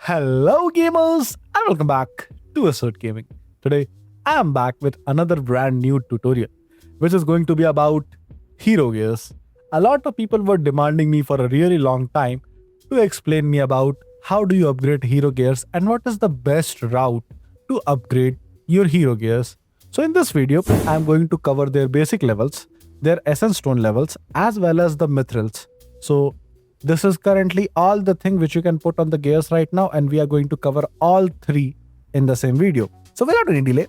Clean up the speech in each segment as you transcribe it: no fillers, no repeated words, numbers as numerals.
Hello gamers and welcome back to Assert Gaming. Today I am back with another brand new tutorial which is going to be about hero gears. A lot of people were demanding me for a really long time to explain me about how do you upgrade hero gears and what is the best route to upgrade your hero gears. So in this video I am going to cover their basic levels, their essence stone levels as well as the mithrils. So this is currently all the thing which you can put on the gears right now, and we are going to cover all three in the same video. So without any delay,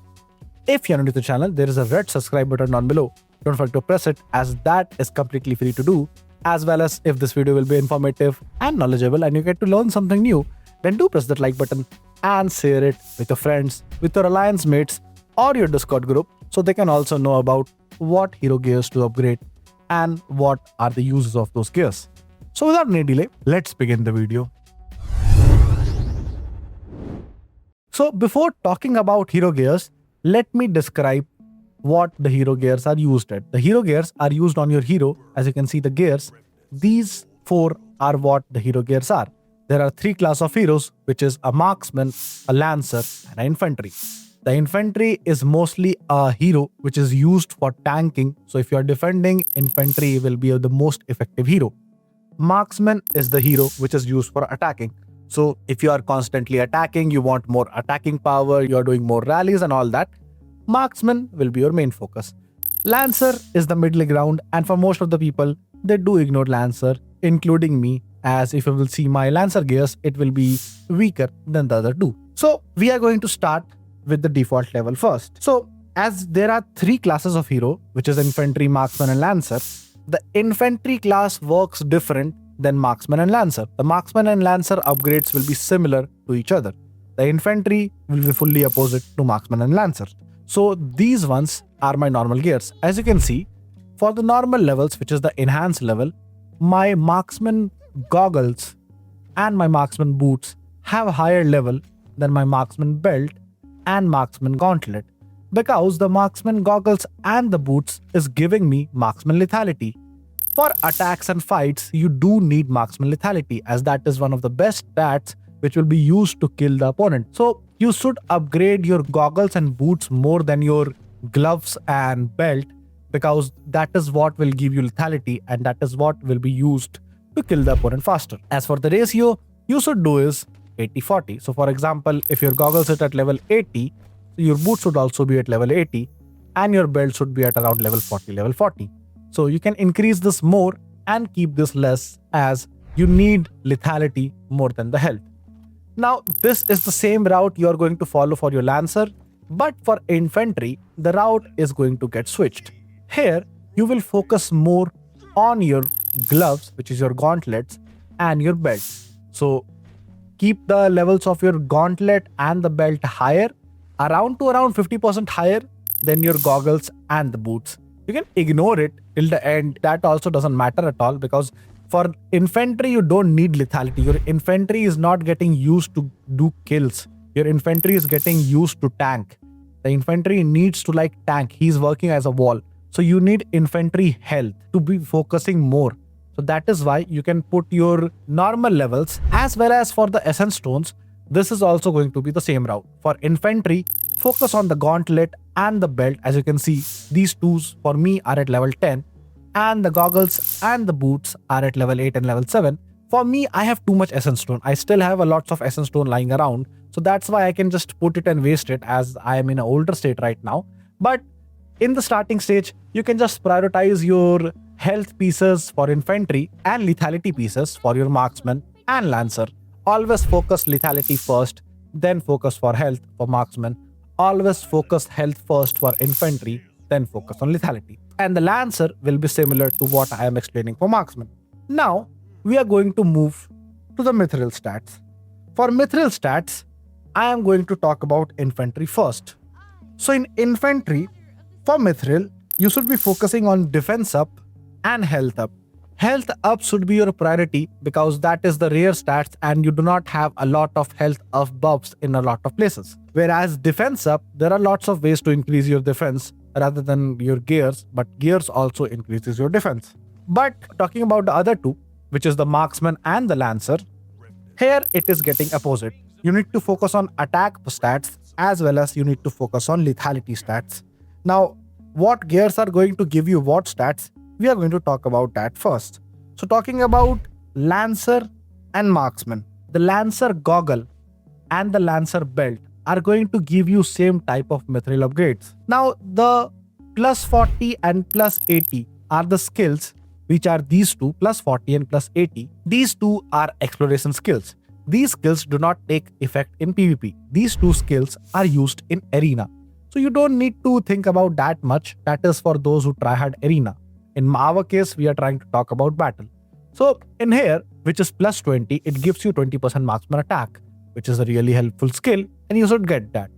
if you're new to the channel, there is a red subscribe button down below. Don't forget to press it as that is completely free to do. As well as if this video will be informative and knowledgeable and you get to learn something new, then do press that like button and share it with your friends, with your alliance mates or your Discord group so they can also know about what hero gears to upgrade and what are the uses of those gears. So without any delay, let's begin the video. So before talking about hero gears, let me describe what the hero gears are used at. The hero gears are used on your hero. As you can see the gears, these four are what the hero gears are. There are three classes of heroes, which is a marksman, a lancer and an infantry. The infantry is mostly a hero which is used for tanking. So if you are defending, infantry will be the most effective hero. Marksman is the hero which is used for attacking. So if you are constantly attacking, you want more attacking power, you are doing more rallies and all that, Marksman will be your main focus. Lancer is the middle ground, and for most of the people, they do ignore Lancer, including me, as if you will see my Lancer gears, it will be weaker than the other two. So we are going to start with the default level first. So as there are three classes of hero, which is infantry, marksman and lancer, the infantry class works different than marksman and lancer. The marksman and lancer upgrades will be similar to each other. The infantry will be fully opposite to marksman and lancer. So these ones are my normal gears. As you can see, for the normal levels, which is the enhanced level, my marksman goggles and my marksman boots have a higher level than my marksman belt and marksman gauntlet, because the marksman goggles and the boots is giving me marksman lethality. For attacks and fights, you do need marksman lethality, as that is one of the best stats which will be used to kill the opponent. So you should upgrade your goggles and boots more than your gloves and belt, because that is what will give you lethality and that is what will be used to kill the opponent faster. As for the ratio, you should do is 80-40. So for example, if your goggles is at level 80, your boots should also be at level 80 and your belt should be at around level 40. So you can increase this more and keep this less, as you need lethality more than the health. Now this is the same route you are going to follow for your lancer, but for infantry, the route is going to get switched. Here you will focus more on your gloves, which is your gauntlets, and your belt. So keep the levels of your gauntlet and the belt higher, around 50% higher than your goggles and the boots. You can ignore it till the end. That also doesn't matter at all, because for infantry, you don't need lethality. Your infantry is not getting used to do kills. Your infantry is getting used to tank. The infantry needs to tank. He's working as a wall. So you need infantry health to be focusing more. So that is why you can put your normal levels, as well as for the essence stones. This is also going to be the same route. For infantry, focus on the gauntlet and the belt. As you can see, these twos for me are at level 10, and the goggles and the boots are at level 8 and level 7. For me, I have too much essence stone. I still have a lots of essence stone lying around. So that's why I can just put it and waste it, as I am in an older state right now. But in the starting stage, you can just prioritize your health pieces for infantry and lethality pieces for your marksman and lancer. Always focus lethality first, then focus for health for marksman. Always focus health first for infantry, then focus on lethality. And the lancer will be similar to what I am explaining for marksman. Now, we are going to move to the mithril stats. For mithril stats, I am going to talk about infantry first. So in infantry, for mithril, you should be focusing on defense up and health up. Health up should be your priority, because that is the rare stats and you do not have a lot of health up buffs in a lot of places. Whereas defense up, there are lots of ways to increase your defense rather than your gears, but gears also increases your defense. But talking about the other two, which is the marksman and the lancer, Here it is getting opposite. You need to focus on attack stats as well as you need to focus on lethality stats. Now, what gears are going to give you what stats? We are going to talk about that first. So talking about Lancer and Marksman. The Lancer goggle and the Lancer belt are going to give you same type of Mithril upgrades. Now, the plus 40 and plus 80 are the skills which are these two, plus 40 and plus 80. These two are exploration skills. These skills do not take effect in PvP. These two skills are used in arena. So you don't need to think about that much. That is for those who try hard arena. In our case, we are trying to talk about battle. So in here, which is plus 20, it gives you 20% marksman attack, which is a really helpful skill, and you should get that.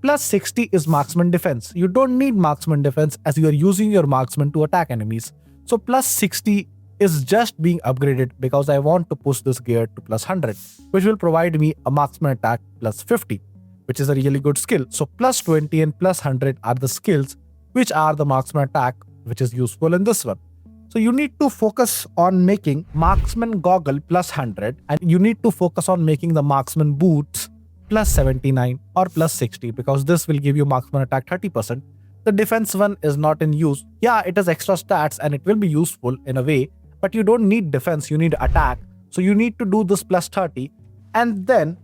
Plus 60 is marksman defense. You don't need marksman defense as you are using your marksman to attack enemies. So plus 60 is just being upgraded because I want to push this gear to plus 100, which will provide me a marksman attack plus 50, which is a really good skill. So plus 20 and plus 100 are the skills which are the marksman attack, which is useful in this one. So you need to focus on making marksman goggle plus 100 and you need to focus on making the marksman boots plus 79 or plus 60 because this will give you marksman attack 30%. The defense one is not in use. Yeah, it has extra stats and it will be useful in a way, but you don't need defense, you need attack. So you need to do this plus 30. And then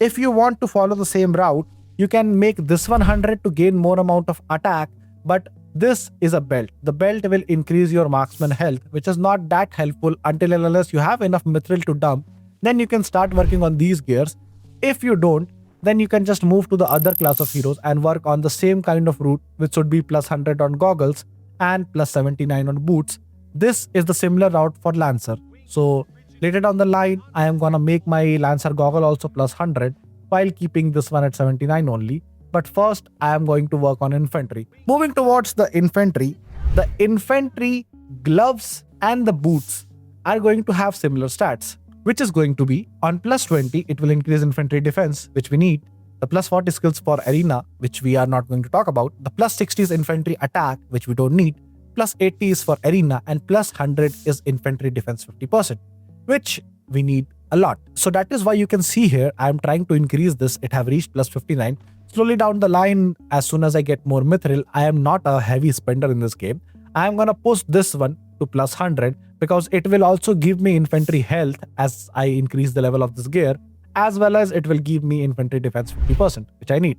if you want to follow the same route, you can make this 100 to gain more amount of attack, but this is a belt. The belt will increase your marksman health, which is not that helpful until and unless you have enough mithril to dump. Then you can start working on these gears. If you don't, then you can just move to the other class of heroes and work on the same kind of route, which would be plus 100 on goggles and plus 79 on boots. This is the similar route for Lancer. So later down the line, I am gonna make my Lancer goggle also plus 100 while keeping this one at 79 only. But first, I am going to work on infantry. Moving towards the infantry gloves and the boots are going to have similar stats, which is going to be on plus 20, it will increase infantry defense, which we need. The plus 40 skills for arena, which we are not going to talk about. The plus 60 is infantry attack, which we don't need. Plus 80 is for arena and plus 100 is infantry defense 50%, which we need a lot. So that is why you can see here, I am trying to increase this. It have reached plus 59. Slowly down the line, as soon as I get more mithril, I am not a heavy spender in this game. I am gonna push this one to plus 100 because it will also give me infantry health as I increase the level of this gear, as well as it will give me infantry defense 50%, which I need.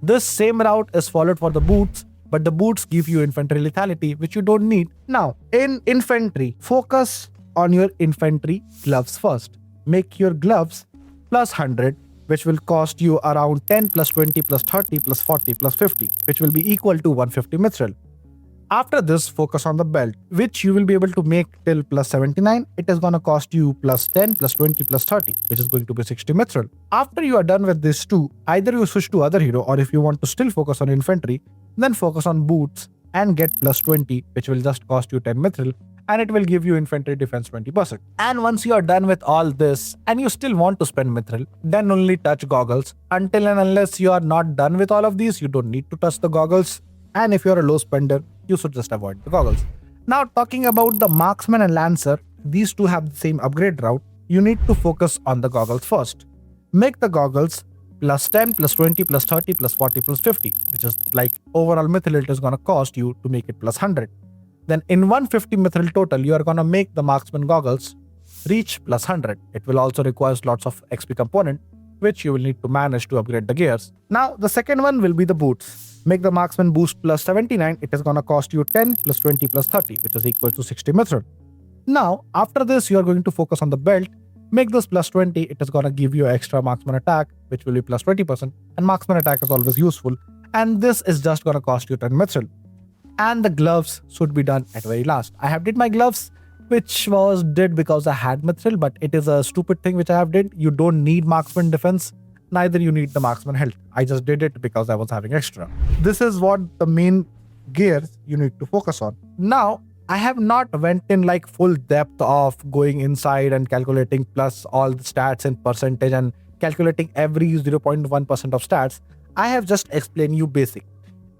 This same route is followed for the boots, but the boots give you infantry lethality, which you don't need. Now, in infantry, focus on your infantry gloves first. Make your gloves plus 100, which will cost you around 10 plus 20 plus 30 plus 40 plus 50, which will be equal to 150 mithril. After this, focus on the belt, which you will be able to make till plus 79. It is going to cost you plus 10 plus 20 plus 30, which is going to be 60 mithril. After you are done with these two, either you switch to other hero, or if you want to still focus on infantry, then focus on boots and get plus 20, which will just cost you 10 mithril, and it will give you infantry defense 20%. And once you are done with all this and you still want to spend mithril, then only touch goggles. Until and unless you are not done with all of these, you don't need to touch the goggles. And if you're a low spender, you should just avoid the goggles. Now talking about the Marksman and Lancer, these two have the same upgrade route. You need to focus on the goggles first. Make the goggles plus 10 plus 20 plus 30 plus 40 plus 50, which is like overall mithril it is going to cost you to make it plus 100. Then in 150 mithril total, you are going to make the Marksman goggles reach plus 100. It will also require lots of XP component, which you will need to manage to upgrade the gears. Now the second one will be the boots. Make the Marksman boost plus 79. It is going to cost you 10 plus 20 plus 30, which is equal to 60 mithril. Now after this, you are going to focus on the belt. Make this plus 20. It is going to give you extra marksman attack, which will be plus 20%. And marksman attack is always useful. And this is just going to cost you 10 mithril. And the gloves should be done at very last. I have did my gloves, which was did because I had mithril, but it is a stupid thing which I have did. You don't need marksman defense, neither you need the marksman health. I just did it because I was having extra. This is what the main gears you need to focus on. Now, I have not went in like full depth of going inside and calculating plus all the stats in percentage and calculating every 0.1% of stats. I have just explained you basic.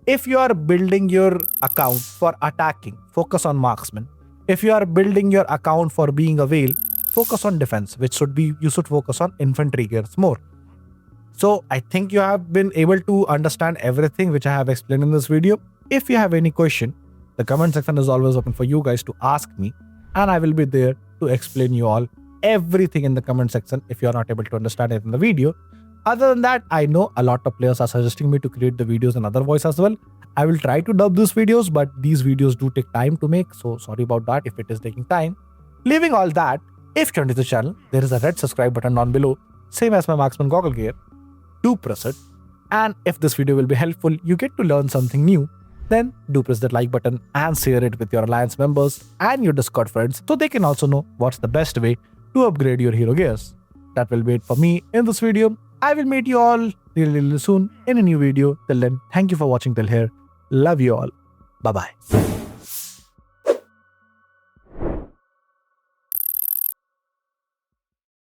If you are building your account for attacking, focus on marksman. If you are building your account for being a whale, focus on defense, which should be you should focus on infantry gears more. So I think you have been able to understand everything which I have explained in this video. If you have any question, the comment section is always open for you guys to ask me, and I will be there to explain you all everything in the comment section if you are not able to understand it in the video. Other than that, I know a lot of players are suggesting me to create the videos in other voice as well. I will try to dub these videos, but these videos do take time to make, so sorry about that if it is taking time. Leaving all that, if you're new to the channel, there is a red subscribe button down below, same as my Marksman goggle gear. Do press it. And if this video will be helpful, you get to learn something new, then do press that like button and share it with your alliance members and your Discord friends so they can also know what's the best way to upgrade your hero gears. That will be it for me in this video. I will meet you all really soon in a new video. Till then, thank you for watching till here. Love you all. Bye bye.